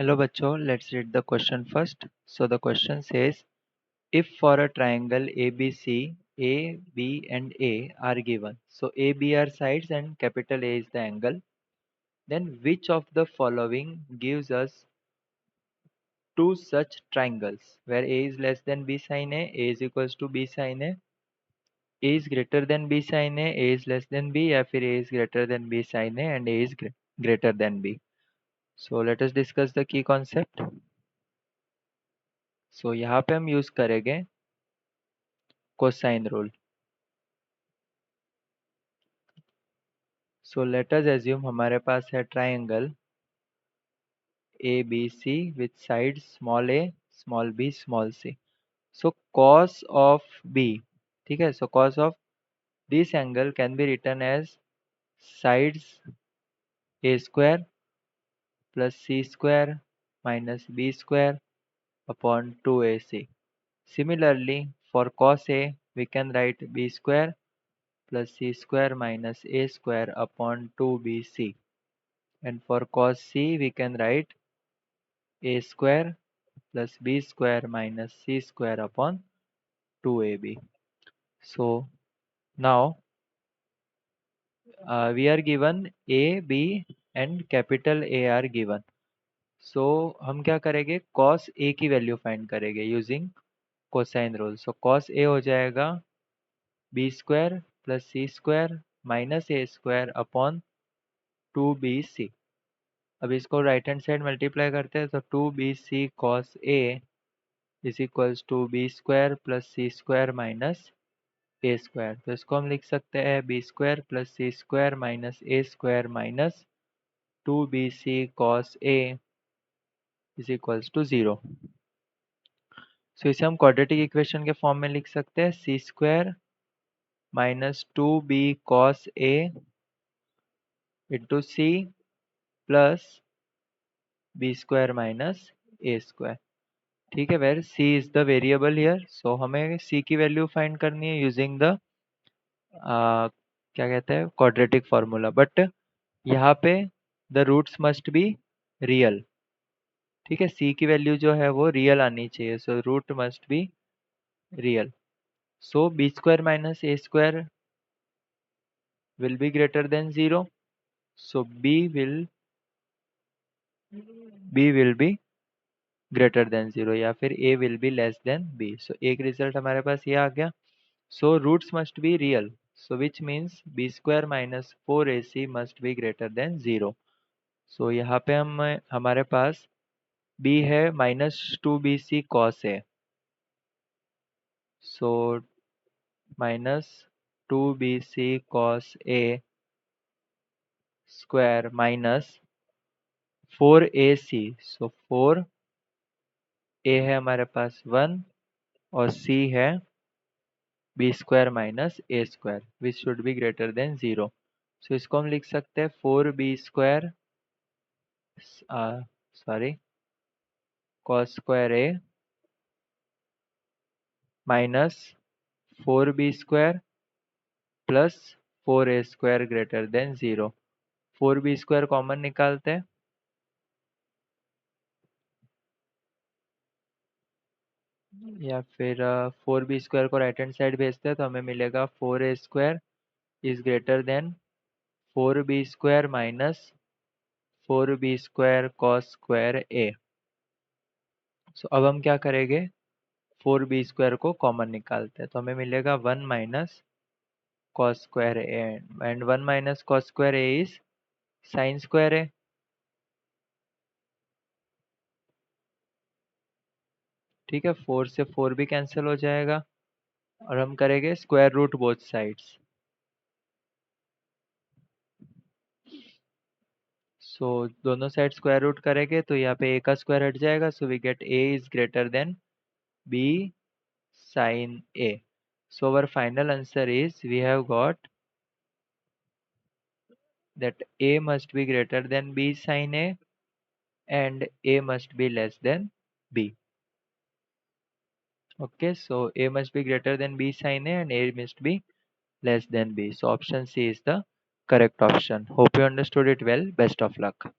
Hello बच्चों, let's read the question first. So the question says, if for a triangle ABC, A, B and A are given, so A, B are sides and capital A is the angle, then which of the following gives us two such triangles where A is less than B sin A is equals to B sin A is greater than B sin A is less than B या फिर A is greater than B sin A and A is greater than B. So let us discuss the key concept. So यहाँ पे हम use करेंगे cosine rule. So let us assume हमारे पास है triangle ABC with sides small a, small b, small c. So cos of b, ठीक है, so cos of this angle can be written as sides a square plus c square minus b square upon 2ac. Similarly, for cos a, we can write b square plus c square minus a square upon 2bc. And for cos c, we can write a square plus b square minus c square upon 2ab. So now we are given a, b and capital A are given. So हम क्या करेंगे, cos a की value find करेंगे using cosine rule. So cos a हो जाएगा b square plus c square minus a square upon 2bc. अब इसको right hand side multiply करते हैं तो 2bc cos a is equals to b square plus c square minus A square. तो इसको हम लिख सकते हैं b square plus c square minus A square minus 2bc cos a is equals to 0. So इसे हम क्वाड्रेटिक इक्वेशन के form में लिख सकते हैं C square minus 2b cos a into C plus B square minus A square. ठीक है, where c is the variable here. So हमें c की वैल्यू फाइंड करनी है यूजिंग द क्या कहते हैं क्वाड्रेटिक फार्मूला. बट यहाँ पे the roots must be real. ठीक है, c की वैल्यू जो है वो रियल आनी चाहिए. So root must be real. So b square minus A square will be greater than 0. So b will be greater than 0 या फिर a will be less than b. So एक result हमारे पास ये आ गया. So roots must be real. So which means b square minus 4ac must be greater than 0. So यहाँ पे हमारे पास b है minus 2bc cos a. So minus 2bc cos a square minus 4ac. So 4a है हमारे पास 1 और c है b square minus a square which should be greater than 0. सो इसको हम लिख सकते हैं 4b square sorry cos square a minus 4b square plus 4a square greater than 0. 4b square common निकालते हैं या फिर 4b स्क्वायर को राइट हैंड साइड भेजते हैं तो हमें मिलेगा 4a square is greater then 4b square minus 4b square cos square a. सो अब हम क्या करेंगे, 4b स्क्वायर को कॉमन निकालते हैं तो हमें मिलेगा 1 minus cos square A and 1 minus cos square A is sine square A. ठीक है, 4 से 4 भी कैंसिल हो जाएगा और हम करेंगे स्क्वायर रूट बोथ साइड्स. सो दोनों साइड स्क्वायर रूट करेंगे तो यहाँ पे a का स्क्वायर हट जाएगा. So we get a is greater than b sin a. So our final answer is we have got that a must be greater than b sin a and a must be less than b. Okay, so a must be greater than b sin a and a must be less than b. So option C is the correct option. Hope you understood it well. Best of luck.